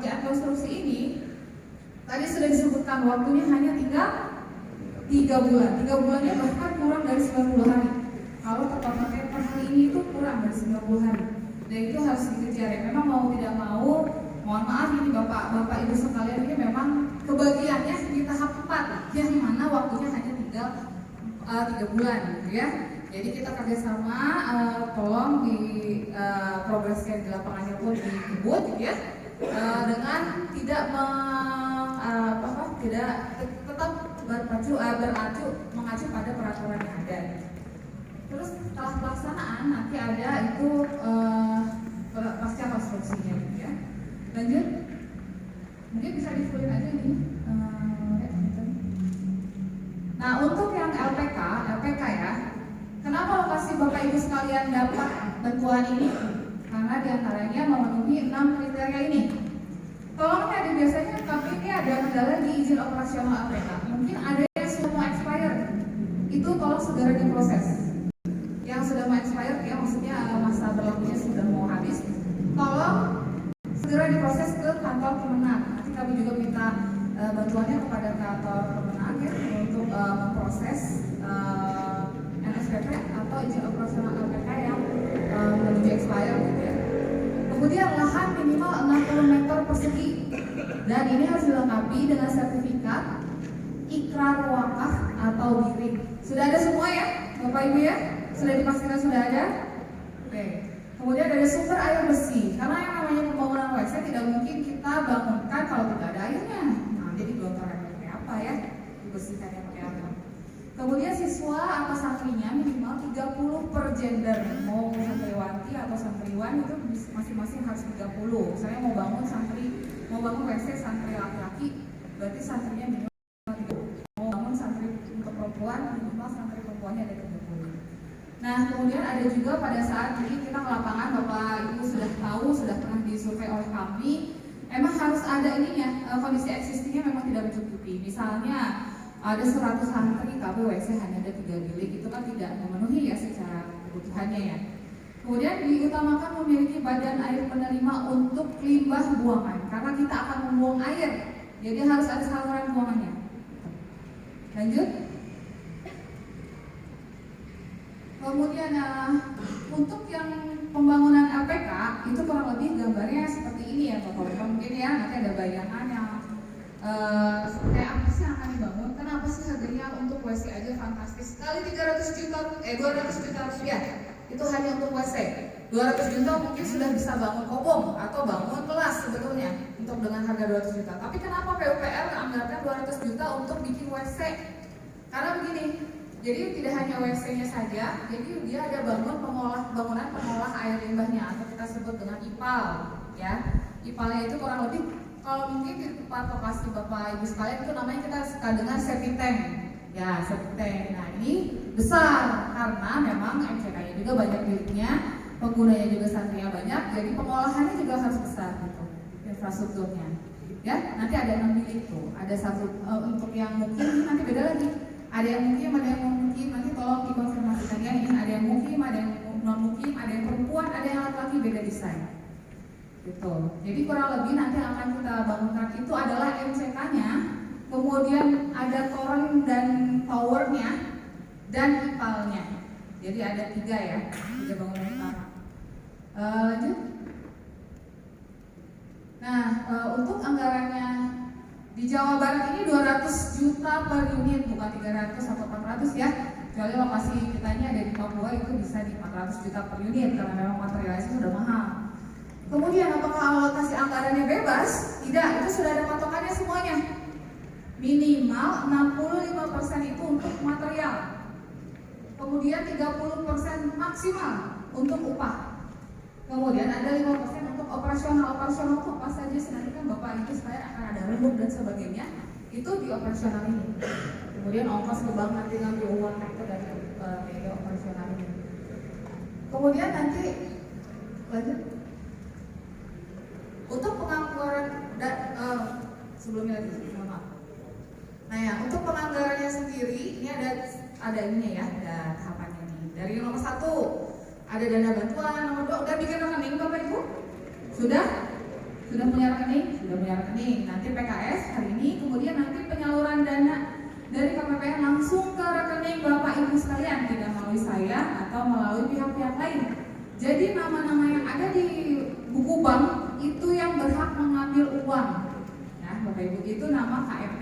pengerjaan konstruksi ini tadi sudah disebutkan waktunya hanya tinggal 3 bulan. 3 bulannya bahkan kurang dari 90 hari. Kalau tepat pakai per hari ini itu kurang dari 90 hari. Dan itu harus dikejar ya. Memang mau tidak mau, mohon maaf ini Bapak Ibu sekalian, ini memang kebagiannya di tahap 4 yang mana waktunya hanya tinggal 3 bulan gitu ya. Jadi kita kerjasama, tolong di progresnya di lapangannya pun dikebut gitu ya, dengan tidak tetap mengacu pada peraturan yang ada. Terus setelah pelaksanaan nanti ada itu pasca konstruksinya gitu ya. Lanjut, mungkin bisa di-fullin aja ini. Nah untuk yang LPK ya, kenapa lokasi Bapak Ibu sekalian dapat bantuan ini? Karena diantaranya memenuhi 6 kriteria ini. Tolong ada biasanya tapi ini ada kendala di izin operasional LPK. Mungkin ada yang sudah mau expire, itu tolong segera diproses. Yang sudah mau expire ya, maksudnya masa berlakunya sudah mau habis, tolong segera diproses ke kantor Kemenag. Nanti kami juga minta bantuannya kepada kantor Kemenag ya, untuk memproses NSPP atau izin operasional LPK yang menuju expire gitu ya. Kemudian lahan minimal 60 meter persegi dan ini harus dilengkapi dengan sertifikat ikrar wakaf atau wirid. Sudah ada semua ya Bapak Ibu ya? Sudah dipastikan sudah ada? Oke. Kemudian ada sumber air bersih, karena yang namanya pembangunan WC tidak mungkin kita bangunkan kalau tidak ada airnya. Nah, jadi gelontorannya pakai apa ya? Dibersihkannya pakai apa? Kemudian siswa atau santrinya minimal 30 per gender. Mau santriwati atau santriwan itu masing-masing harus 30. Misalnya mau bangun WC santri laki-laki, berarti santrinya minimal 30. Mau bangun santri untuk perempuan, minimal santri perempuannya ada 30. Nah, kemudian ada juga pada saat jadi kita ke lapangan, Bapak Ibu sudah tahu, sudah pernah disurvei oleh kami, emang harus ada ininya, kondisi existingnya memang tidak mencukupi. Misalnya ada 100 santri tapi WC hanya ada 3 bilik, itu kan tidak memenuhi ya secara kebutuhannya ya. Kemudian diutamakan memiliki badan air penerima untuk limbah buangan, karena kita akan membuang air, jadi harus ada saluran buangannya. Lanjut. Kemudian untuk yang pembangunan LPK itu kurang lebih gambarnya seperti ini ya Bapak-Bapak, mungkin ya nanti ada bayangan yang seperti apa sih yang akan dibangun. Kenapa sih harganya untuk WC aja fantastis sekali 200 juta rupiah itu hanya untuk WC. 200 juta mungkin sudah bisa bangun kopong atau bangun kelas sebetulnya untuk dengan harga 200 juta. Tapi kenapa PUPR anggarkan 200 juta untuk bikin WC? Karena begini, jadi tidak hanya WC-nya saja, jadi dia ada bangunan pengolah air limbahnya atau kita sebut dengan IPAL ya. IPAL-nya itu kurang lebih, kalau mungkin di tempat lokasi Bapak Ibu sekalian itu namanya kita suka dengan septic tank. Ya, septic tank. Nah, ini besar karena memang MCK-nya juga banyak biliknya, penggunanya juga santrinya banyak, jadi pengolahannya juga harus besar gitu, infrastrukturnya. Ya, nanti ada 6 bilik tuh. Ada satu untuk yang mungkin nanti beda lagi. Ada yang mungkin, nanti tolong dikonfirmasikan ya. Ini ada yang mungkin, ada yang non mungkin, ada yang perempuan, ada yang laki-laki, beda desain. Gitu. Jadi kurang lebih nanti akan kita bangunkan itu adalah MCK-nya, kemudian ada toren dan powernya dan IPAL-nya. Jadi ada 3 ya, 3 bangunan utama. Lanjut. Nah, untuk anggarannya di Jawa Barat ini 200 juta per unit, bukan 300 atau 400 ya. Kecuali lokasi kitanya ada di Papua itu bisa di 400 juta per unit karena memang materialnya sudah mahal. Kemudian apakah alokasi anggarannya bebas? Tidak, itu sudah ada patokannya semuanya. Minimal 65% itu untuk material. Kemudian 30% maksimal untuk upah. Kemudian ada 5% untuk operasional. Operasional itu apa saja sih? Nanti kan Bapak Ibu sekalian akan ada rembuk dan sebagainya. Itu di operasional ini. Kemudian ongkos ke bank nanti ngambil uang itu dari biaya operasional ini. Kemudian nanti lanjut. Untuk penganggaran dan sebelumnya lagi, maaf. Nah ya, untuk penganggarannya sendiri ini ada ininya ya, ada tahapannya nih. Dari nomor 1 ada dana bantuan, nomor 2 udah bikin rekening Bapak Ibu? Sudah? Sudah punya rekening? Sudah punya rekening. Nanti PKS hari ini, kemudian nanti penyaluran dana dari KPPR langsung ke rekening Bapak Ibu sekalian, tidak melalui saya atau melalui pihak-pihak lain. Jadi nama-nama yang ada di buku bank itu yang berhak mengambil uang. Nah, Bapak Ibu, itu nama KMP.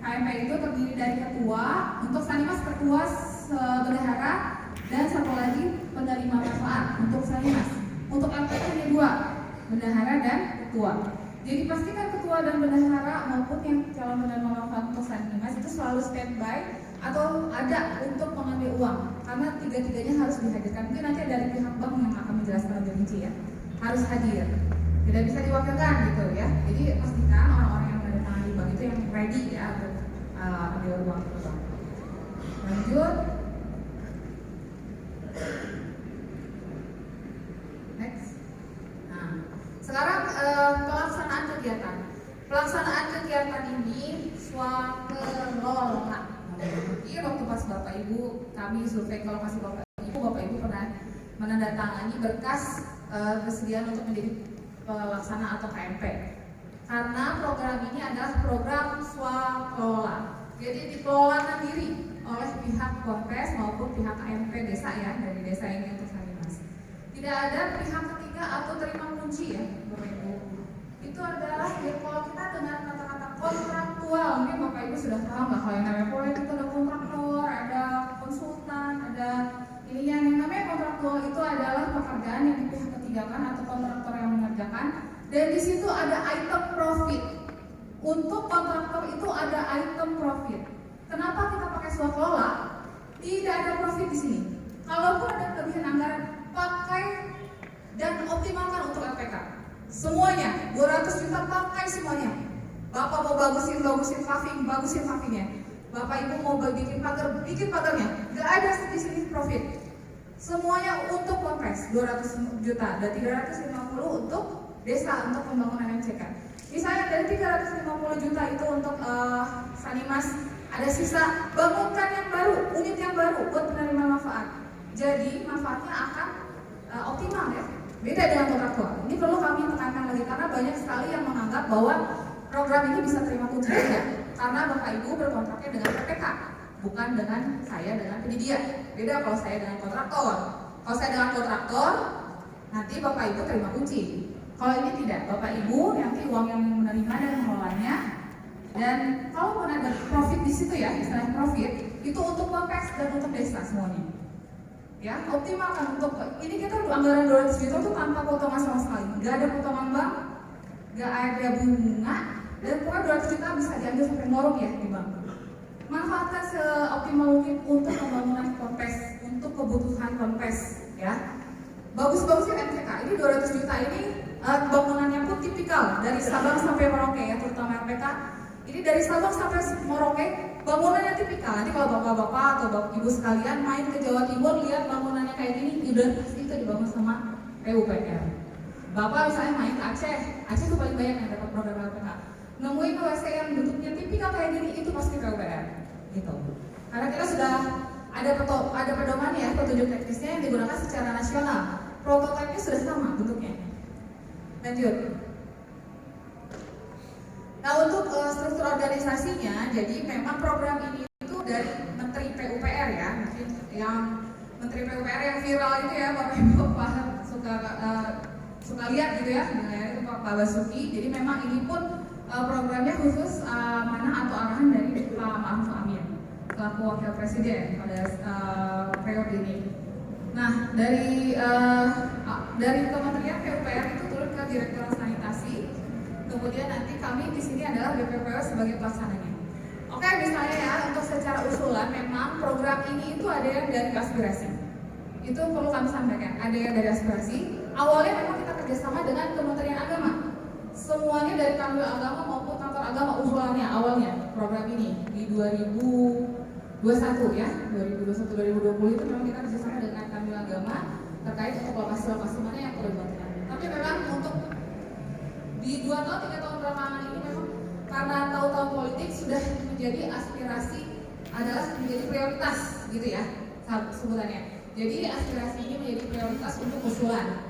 KMP itu terdiri dari ketua, untuk Sanimas ketua, bendahara, dan satu lagi penerima manfaat untuk Sanimas. Untuk LPK hanya dua, bendahara dan ketua. Jadi pastikan ketua dan bendahara maupun yang calon penerima manfaat untuk Sanimas itu selalu standby atau ada untuk mengambil uang, karena tiga-tiganya harus dihadirkan. Mungkin nanti dari pihak bank yang akan menjelaskan lebih rinci ya, harus hadir, tidak bisa diwakilkan gitu ya. Jadi pastikan orang-orang yang ada tangan di bank itu yang ready ya untuk ambil uang ke bank. Lanjut. Next. Nah, sekarang pelaksanaan kegiatan. Pelaksanaan kegiatan ini swakelola. Iya, waktu pas Bapak Ibu kami survei ke lokasi Bapak Ibu pernah menandatangani berkas kesediaan untuk menjadi pelaksana atau KMP. Karena program ini adalah program swakelola. Jadi dikelola sendiri oleh pihak Ponpes maupun pihak KMP desa ya, dari desa ini untuk Sanimas. Tidak ada pihak ketiga atau terima kunci ya, Bapak Ibu. Itu adalah ya, kalau kita dengan kata-kata kontraktual, mungkin Bapak Ibu sudah paham lah kalau yang namanya proyek itu ada kontraktor, ada konsultan, ada ini yang namanya kontraktual itu adalah pekerjaan yang di pihak ketiga kan atau kontraktor yang mengerjakan, dan di situ ada item profit. Untuk kontraktor itu ada item profit. Kenapa kita pakai swakelola? Tidak ada profit di sini. Kalaupun ada kelebihan anggaran, pakai dan optimalkan untuk LPK. Semuanya, 200 juta pakai semuanya. Bapak mau bagusin pavingnya. Bapak Ibu mau bikin pagarnya. Gak ada di sini profit. Semuanya untuk Ponpes 200 juta dan 350 untuk desa untuk pembangunan MCK. Misalnya dari 350 juta itu untuk Sanimas, ada sisa bangunkan yang baru, unit yang baru buat penerima manfaat. Jadi manfaatnya akan optimal ya. Beda dengan kontraktor. Ini perlu kami tekankan lagi karena banyak sekali yang menganggap bahwa program ini bisa terima kunci saja. Karena Bapak Ibu berkontraknya dengan PPK, bukan dengan saya dengan penyedia. Beda kalau saya dengan kontraktor. Kalau saya dengan kontraktor, nanti Bapak Ibu terima kunci. Kalau ini tidak, Bapak Ibu nanti uang yang menerima dan mengelolanya. Dan kalau ada profit di situ ya, istilah profit itu untuk Ponpes dan untuk desa semuanya. Ya, optimalkan untuk ini kita anggaran 200 juta itu tanpa potongan sama sekali. Gak ada potongan bank, gak ada bunga, dan pokoknya 200 juta bisa diambil sampai morong ya di bank. Manfaatkan seoptimal mungkin untuk pembangunan Ponpes, untuk kebutuhan Ponpes ya. Bagus-bagusnya MCK, ini 200 juta ini bangunannya pun tipikal dari Sabang sampai Merauke ya, terutama LPK. Ini dari Sabang sampai Merauke bangunannya tipikal. Nanti kalau bapak-bapak atau bapak ibu sekalian main ke Jawa Timur lihat bangunannya kayak gini, udah pasti itu dibangun sama PUPR. Bapak misalnya main ke Aceh tuh paling banyak yang dapat program LPK. Nemuin WC yang bentuknya tipikal kayak gini, itu pasti PUPR. Gitu. Karena kita sudah ada pedoman ya, petunjuk teknisnya yang digunakan secara nasional. Prototipenya sudah sama bentuknya. Lanjut. Nah untuk struktur organisasinya, jadi memang program ini itu dari Menteri PUPR ya, mungkin yang Menteri PUPR yang viral itu ya, Bapak Ibu paham suka lihat gitu ya, itu Pak Basuki. Jadi memang ini pun programnya khusus mana atau arahan dari Pak Ma'ruf Amin selaku Wakil Presiden pada periode ini. Nah dari Kementerian PUPR itu turun ke Direktorat Sanitasi. Kemudian nanti kami di sini adalah BPPW sebagai pelaksananya. Oke, misalnya ya untuk secara usulan memang program ini itu ada yang dari aspirasi. Itu perlu kami sampaikan. Ada yang dari aspirasi. Awalnya memang kita kerjasama dengan Kementerian Agama. Semuanya dari Kanwil Agama maupun kantor agama usulannya awalnya program ini di 2021 ya, 2021-2020 itu memang kita kerjasama dengan Kanwil Agama terkait untuk lokasi-lokasi mana yang perlu dibangun. Tapi memang untuk di 2 tahun 3 tahun belakangan ini memang karena tahun-tahun politik sudah menjadi aspirasi adalah menjadi prioritas gitu ya sebutannya. Jadi aspirasi ini menjadi prioritas untuk usulan.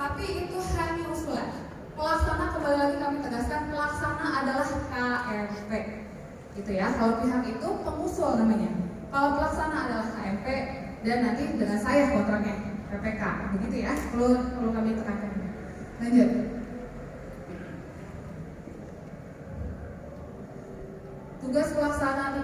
Tapi itu hanya usulan. Pelaksana kembali lagi kami tegaskan, pelaksana adalah KMP. Gitu ya. Kalau pihak itu pengusul namanya. Kalau pelaksana adalah KMP dan nanti dengan saya kontraknya PPK. Begitu ya. Perlu kami tekankan. Lanjut. Tugas pelaksana